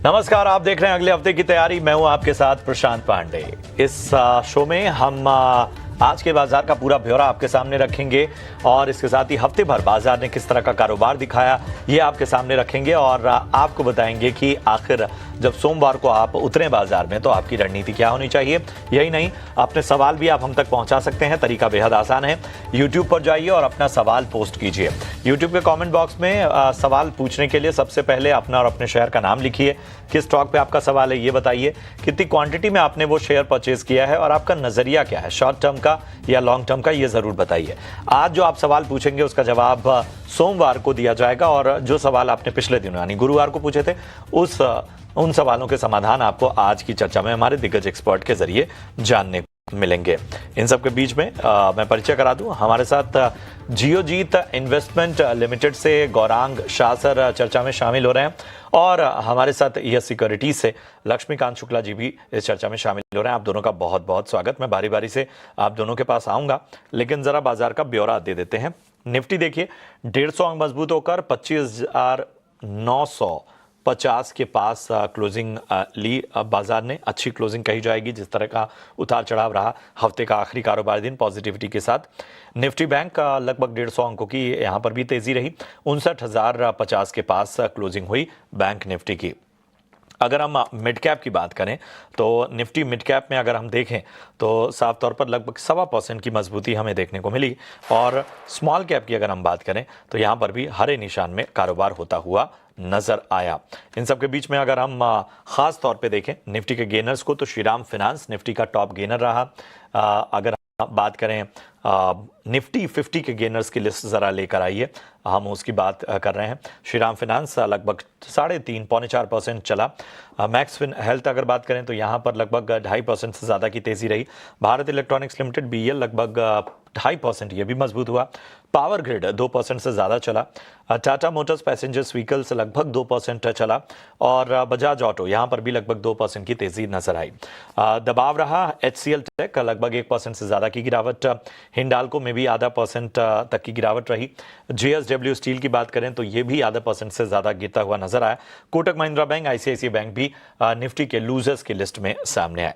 नमस्कार, आप देख रहे हैं अगले हफ्ते की तैयारी। मैं हूं आपके साथ प्रशांत पांडे। इस शो में हम आज के बाजार का पूरा ब्यौरा आपके सामने रखेंगे और इसके साथ ही हफ्ते भर बाजार ने किस तरह का कारोबार दिखाया ये आपके सामने रखेंगे और आपको बताएंगे कि आखिर जब सोमवार को आप उतरे बाजार में तो आपकी रणनीति क्या होनी चाहिए। यही नहीं, अपने सवाल भी आप हम तक पहुंचा सकते हैं। तरीका बेहद आसान है। YouTube पर जाइए और अपना सवाल पोस्ट कीजिए। YouTube के कमेंट बॉक्स में सवाल पूछने के लिए सबसे पहले अपना और अपने शेयर का नाम लिखिए। किस स्टॉक पे आपका सवाल है ये बताइए। कितनी क्वांटिटी में आपने वो शेयर परचेज किया है और आपका नजरिया क्या है, शॉर्ट टर्म का या लॉन्ग टर्म का, ये जरूर बताइए। आज जो आप सवाल पूछेंगे उसका जवाब सोमवार को दिया जाएगा और जो सवाल आपने पिछले दिनों यानी गुरुवार को पूछे थे उन सवालों के समाधान आपको आज की चर्चा में हमारे दिग्गज एक्सपर्ट के जरिए जानने मिलेंगे। इन सब के बीच में मैं परिचय करा दूं, हमारे साथ जियोजीत इन्वेस्टमेंट लिमिटेड से गौरांग शाह सर चर्चा में शामिल हो रहे हैं और हमारे साथ यस सिक्योरिटीज से लक्ष्मीकांत शुक्ला जी भी इस चर्चा में शामिल हो रहे हैं। आप दोनों का बहुत बहुत स्वागत। मैं बारी बारी से आप दोनों के पास आऊंगा, लेकिन जरा बाजार का ब्यौरा दे देते हैं। निफ्टी देखिए 150 अंक मजबूत होकर 25,950 के पास क्लोजिंग ली। बाजार ने अच्छी क्लोजिंग कही जाएगी। जिस तरह का उतार चढ़ाव रहा हफ्ते का आखिरी कारोबार दिन पॉजिटिविटी के साथ, निफ्टी बैंक लगभग 150 अंकों की यहां पर भी तेजी रही। 59,050 के पास क्लोजिंग हुई बैंक निफ्टी की। अगर हम मिड कैप की बात करें तो निफ्टी मिड कैप में अगर हम देखें तो साफ तौर पर लगभग 1.25% की मजबूती हमें देखने को मिली और स्मॉल कैप की अगर हम बात करें तो यहां पर भी हरे निशान में कारोबार होता हुआ नजर आया। इन सब के बीच में अगर हम खास तौर पे देखें निफ्टी के गेनर्स को तो श्रीराम फाइनेंस निफ्टी का टॉप गेनर रहा। अगर बात करें निफ्टी 50 के गेनर्स की लिस्ट जरा लेकर आइए, हम उसकी बात कर रहे हैं। श्रीराम फाइनेंस लगभग 3.5 पौने 4% चला। मैक्स फिन हेल्थ अगर बात करें तो यहाँ पर लगभग 2.5% से ज़्यादा की तेज़ी रही। भारत इलेक्ट्रॉनिक्स लिमिटेड BEL लगभग 2.5% ये भी मजबूत हुआ। पावर ग्रिड 2% से ज़्यादा चला। टाटा मोटर्स पैसेंजर्स व्हीकल्स लगभग 2% चला और बजाज ऑटो यहाँ पर भी लगभग 2% की तेज़ी नजर आई। दबाव रहा HCL टेक लगभग 1% से ज़्यादा की गिरावट। हिंडाल्को में भी 0.5% तक की गिरावट रही। JSW स्टील की बात करें तो ये भी 0.5% से ज़्यादा गिरता हुआ नजर आया। Kotak Mahindra bank, ICICI bank भी निफ्टी के लूजर्स की लिस्ट में सामने आए।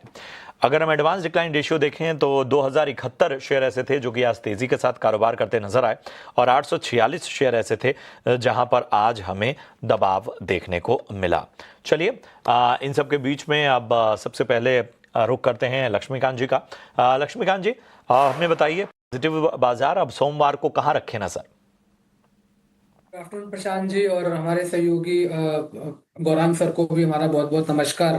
अगर हम एडवांस डिक्लाइन रेशियो देखें तो 2071 शेयर ऐसे थे जो कि आज तेजी के साथ कारोबार करते नजर आए और 846 शेयर ऐसे थे जहां पर आज हमें दबाव देखने को मिला। चलिए इन सब के बीच में अब सबसे पहले रुख करते हैं लक्ष्मीकांत जी का। लक्ष्मीकांत जी, हमें बताइए पॉजिटिव बाजार अब सोमवार को कहाँ रखे ना सर? आफ्टरनून प्रशांत जी और हमारे सहयोगी गौरांग सर को भी हमारा बहुत बहुत नमस्कार।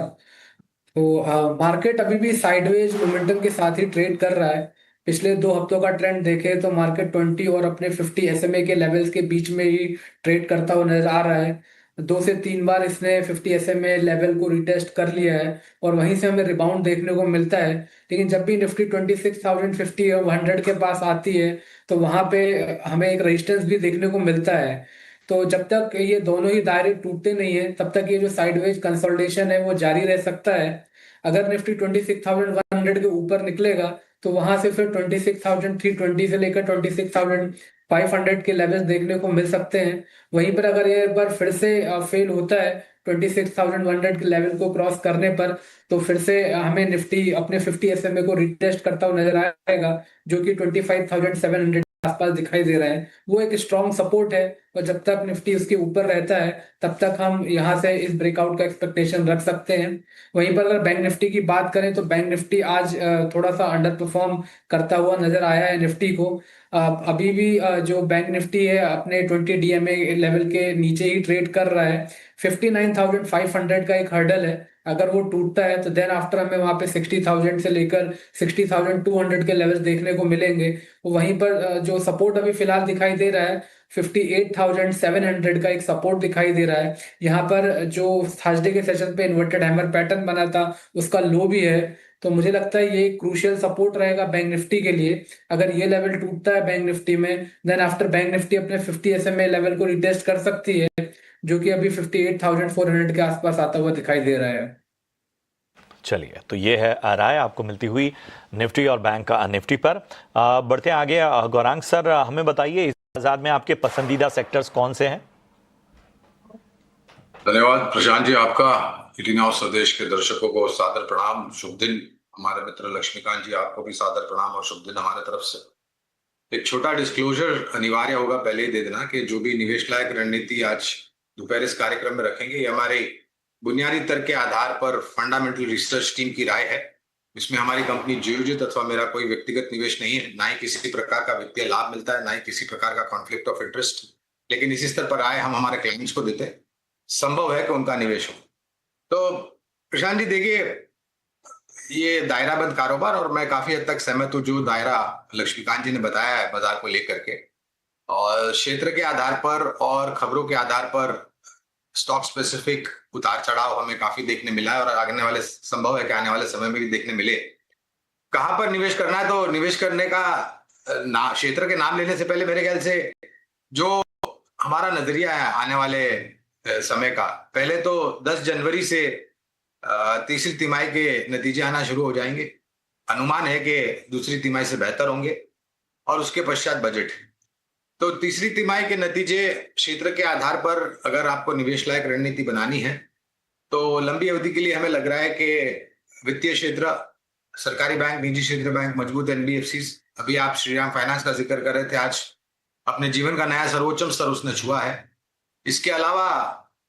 तो मार्केट अभी भी साइडवेज मोमेंटम के साथ ही ट्रेड कर रहा है। पिछले 2 हफ्तों का ट्रेंड देखें तो मार्केट 20 और अपने 50 SMA के लेवल्स के बीच में ही ट्रेड करता हुआ नजर आ रहा है। 2 से 3 बार इसने 50 SMA लेवल को रिटेस्ट कर लिया है और वहीं से हमें रिबाउंड देखने को मिलता है। लेकिन जब भी निफ्टी 26,050 और 100 के पास आती है तो वहां पे हमें एक रेजिस्टेंस भी देखने को मिलता है। तो जब तक ये दोनों ही दायरे टूटते नहीं है तब तक ये जो साइडवेज कंसोलिडेशन है वो जारी रह सकता है। अगर निफ्टी 26,100 के ऊपर निकलेगा तो वहां से फिर 26,320 से लेकर 26,500 के लेवल्स देखने को मिल सकते हैं। वहीं पर अगर ये एक बार फिर से फेल होता है 26,100 के लेवल को क्रॉस करने पर तो फिर से हमें निफ्टी अपने 50 SMA को रिटेस्ट करता हुआ नजर आएगा जो कि 25,700 आसपास दिखाई दे रहा है। वो एक स्ट्रॉन्ग सपोर्ट है और जब तक निफ्टी उसके ऊपर रहता है तब तक हम यहाँ से इस ब्रेकआउट का एक्सपेक्टेशन रख सकते हैं। वहीं पर अगर बैंक निफ्टी की बात करें तो बैंक निफ्टी आज थोड़ा सा अंडर परफॉर्म करता हुआ नजर आया है निफ्टी को। अभी भी जो बैंक निफ्टी है अपने 20 DMA लेवल के नीचे ही ट्रेड कर रहा है। 59,500 का एक हर्डल है, अगर वो टूटता है तो देन आफ्टर हमें वहां पे 60,000 से लेकर 60,200 के लेवल्स देखने को मिलेंगे। वहीं पर जो सपोर्ट अभी फिलहाल दिखाई दे रहा है 58,700 का एक सपोर्ट दिखाई दे रहा है। यहाँ पर जो थर्सडे के सेशन पे इन्वर्टेड हैमर पैटर्न बना था उसका लो भी है। तो मुझे लगता है ये क्रूशियल सपोर्ट रहेगा बैंक निफ्टी के लिए। अगर ये लेवल टूटता है बैंक निफ्टी में देन आफ्टर बैंक निफ्टी अपने 50 SMA लेवल को रिटेस्ट कर सकती है जो कि अभी 58,400 के आसपास आता हुआ दिखाई दे रहा है। चलिए, तो ये है राय आपको मिलती हुई निफ्टी और बैंक निफ्टी पर। बढ़ते हैं आगे। गौरांग सर, हमें बताइए इस बाजार में आपके पसंदीदा सेक्टर्स कौन से हैं? धन्यवाद प्रशांत जी आपका। इलिनॉय स्वदेश के दर्शकों को सादर प्रणाम, शुभ दिन। हमारे मित्र लक्ष्मीकांत जी, आपको भी सादर प्रणाम और शुभ दिन हमारे तरफ से। एक छोटा डिस्क्लोजर अनिवार्य होगा पहले ही दे देना कि जो भी निवेश लायक रणनीति आज दोपहर इस कार्यक्रम में रखेंगे, ये हमारे बुनियादी तर्क के आधार पर फंडामेंटल रिसर्च टीम की राय है। इसमें हमारी कंपनी जीयोजित अथवा मेरा कोई व्यक्तिगत निवेश नहीं है, ना ही किसी प्रकार का वित्तीय लाभ मिलता है, ना ही किसी प्रकार का कॉन्फ्लिक्ट ऑफ इंटरेस्ट। लेकिन इसी स्तर पर राय हम हमारे क्लाइंट्स को देते हैं, संभव है कि उनका निवेश हो। तो प्रशांत जी देखिए, ये दायराबंद कारोबार और मैं काफी हद तक सहमत हूं जो दायरा लक्ष्मीकांत जी ने बताया है बाजार को लेकर के, और क्षेत्र के आधार पर और खबरों के आधार पर स्टॉक स्पेसिफिक उतार चढ़ाव हमें काफी देखने मिला है और आने वाले संभव है कि आने वाले समय में भी देखने मिले। कहां पर निवेश करना है, तो निवेश करने का क्षेत्र के नाम लेने से पहले मेरे ख्याल से जो हमारा नजरिया है आने वाले समय का, पहले तो 10 जनवरी से तीसरी तिमाही के नतीजे आना शुरू हो जाएंगे। अनुमान है कि दूसरी तिमाही से बेहतर होंगे और उसके पश्चात बजट। तो तीसरी तिमाही के नतीजे क्षेत्र के आधार पर अगर आपको निवेश लायक रणनीति बनानी है तो लंबी अवधि के लिए हमें लग रहा है कि वित्तीय क्षेत्र, सरकारी बैंक, निजी क्षेत्र बैंक, मजबूत एनबीएफसी, अभी आप श्रीराम फाइनेंस का जिक्र कर रहे थे, आज अपने जीवन का नया सर्वोच्चम स्तर उसने छुआ है। इसके अलावा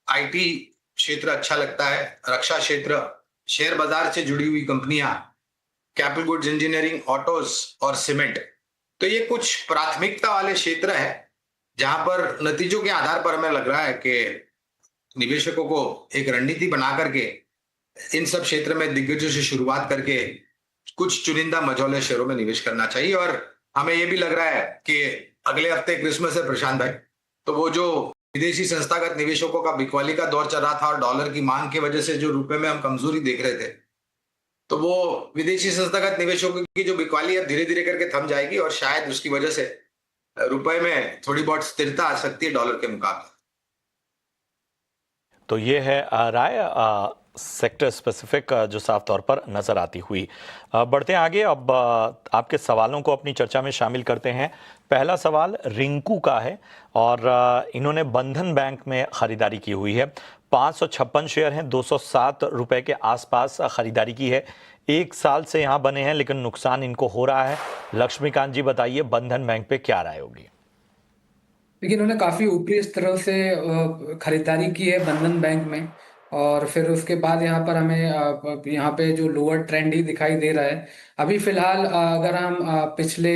आईटी क्षेत्र अच्छा लगता है, रक्षा क्षेत्र, शेयर बाजार से जुड़ी हुई कंपनियां, कैपिटल गुड्स, इंजीनियरिंग, ऑटोज और सीमेंट। तो ये कुछ प्राथमिकता वाले क्षेत्र है जहां पर नतीजों के आधार पर हमें लग रहा है कि निवेशकों को एक रणनीति बना करके इन सब क्षेत्र में दिग्गजों से शुरुआत करके कुछ चुनिंदा मझौले शेयरों में निवेश करना चाहिए। और हमें यह भी लग रहा है कि अगले हफ्ते क्रिसमस है प्रशांत भाई, तो वो जो विदेशी संस्थागत निवेशकों का बिकवाली का दौर चल रहा था और डॉलर की मांग की वजह से जो रुपए में हम कमजोरी देख रहे थे, तो वो विदेशी संस्थागत निवेशकों की जो बिकवाली अब धीरे धीरे करके थम जाएगी और शायद उसकी वजह से रुपए में थोड़ी बहुत स्थिरता आ सकती है डॉलर के मुकाबले। तो ये है राय सेक्टर स्पेसिफिक जो साफ तौर पर नजर आती हुई। बढ़ते हैं आगे, अब आपके सवालों को अपनी चर्चा में शामिल करते हैं। पहला सवाल रिंकू का है और इन्होंने बंधन बैंक में खरीदारी की हुई है। 556 शेयर हैं, 207 रुपए के आसपास खरीदारी की है। 1 साल से यहाँ बने हैं लेकिन नुकसान इनको हो रहा है। लक्ष्मीकांत जी बताइए, बंधन बैंक पे क्या राय होगी? लेकिन उन्होंने काफी ऊपरी स्तर से खरीदारी की है बंधन बैंक में, और फिर उसके बाद यहाँ पर हमें यहाँ पे जो लोअर ट्रेंड ही दिखाई दे रहा है। अभी फिलहाल अगर हम पिछले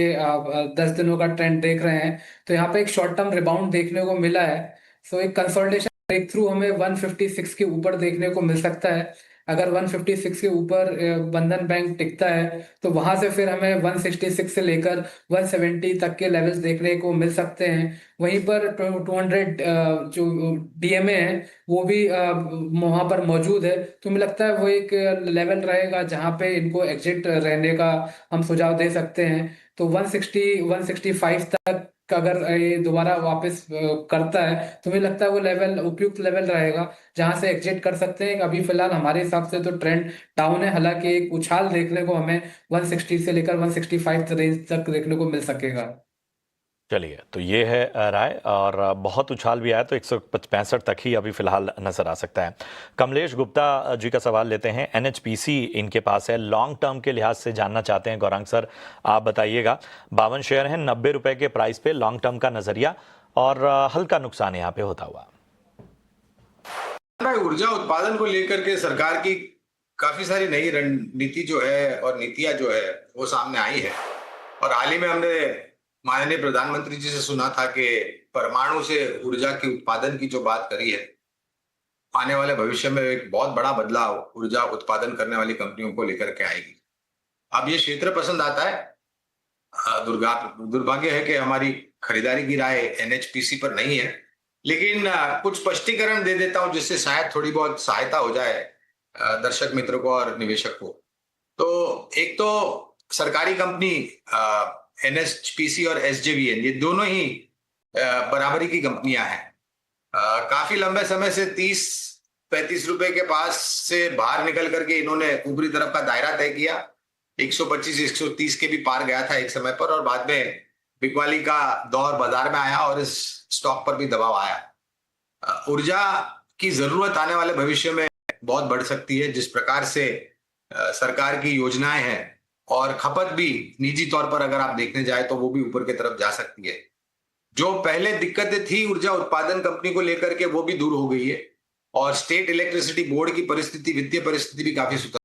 10 दिनों का ट्रेंड देख रहे हैं तो यहाँ पे एक शॉर्ट टर्म रिबाउंड देखने को मिला है। सो एक कंसोलिडेशन ब्रेक थ्रू हमें 156 के ऊपर देखने को मिल सकता है। अगर 156 के ऊपर बंधन बैंक टिकता है तो वहां से फिर हमें 166 से लेकर 170 तक के लेवल्स देखने को मिल सकते हैं। वहीं पर 200 जो डीएमए है वो भी वहां पर मौजूद है। तो मुझे लगता है वो एक लेवल रहेगा जहां पे इनको एग्जिट रहने का हम सुझाव दे सकते हैं। तो 160 165 तक अगर ये दोबारा वापस करता है तो मुझे लगता है वो लेवल उपयुक्त लेवल रहेगा जहां से एग्जिट कर सकते हैं। अभी फिलहाल हमारे हिसाब से तो ट्रेंड डाउन है, हालांकि एक उछाल देखने को हमें 160 से लेकर 165 रेंज तक देखने को मिल सकेगा। चलिए, तो ये है राय, और बहुत उछाल भी आया तो 165 तक ही अभी फिलहाल नजर आ सकता है। कमलेश गुप्ता जी का सवाल लेते हैं। एनएचपीसी इनके पास है, लॉन्ग टर्म के लिहाज से जानना चाहते हैं। गौरांग सर आप बताइएगा। 52 शेयर हैं, 90 रुपए के प्राइस पे, लॉन्ग टर्म का नजरिया और हल्का नुकसान यहाँ पे होता हुआ। ऊर्जा उत्पादन को लेकर के सरकार की काफी सारी नई रणनीति जो है और नीतियां जो है वो सामने आई है, और हाल ही में हमने माननीय प्रधानमंत्री जी से सुना था कि परमाणु से ऊर्जा की उत्पादन की जो बात करी है, आने वाले भविष्य में एक बहुत बड़ा बदलाव ऊर्जा उत्पादन करने वाली कंपनियों को लेकर के आएगी। अब ये क्षेत्र पसंद आता है। दुर्भाग्य है कि हमारी खरीदारी की राय एनएचपीसी पर नहीं है, लेकिन कुछ स्पष्टीकरण दे देता हूं जिससे शायद थोड़ी बहुत सहायता हो जाए दर्शक मित्रों को और निवेशक को। तो एक तो सरकारी कंपनी एनएचपीसी और एसजेवीएन, ये दोनों ही बराबरी की कंपनियां हैं। काफी लंबे समय से 30-35 रुपए के पास से बाहर निकल करके इन्होंने ऊपरी तरफ का दायरा तय किया। 125-130 के भी पार गया था एक समय पर, और बाद में बिकवाली का दौर बाजार में आया और इस स्टॉक पर भी दबाव आया। ऊर्जा की जरूरत आने वाले भविष्य में बहुत बढ़ सकती है। जिस प्रकार से सरकार की योजनाएं हैं और खपत भी निजी तौर पर अगर आप देखने जाए तो वो भी ऊपर की तरफ जा सकती है। जो पहले दिक्कतें थी ऊर्जा उत्पादन कंपनी को लेकर के वो भी दूर हो गई है और स्टेट इलेक्ट्रिसिटी बोर्ड की परिस्थिति, वित्तीय परिस्थिति भी काफी सुधर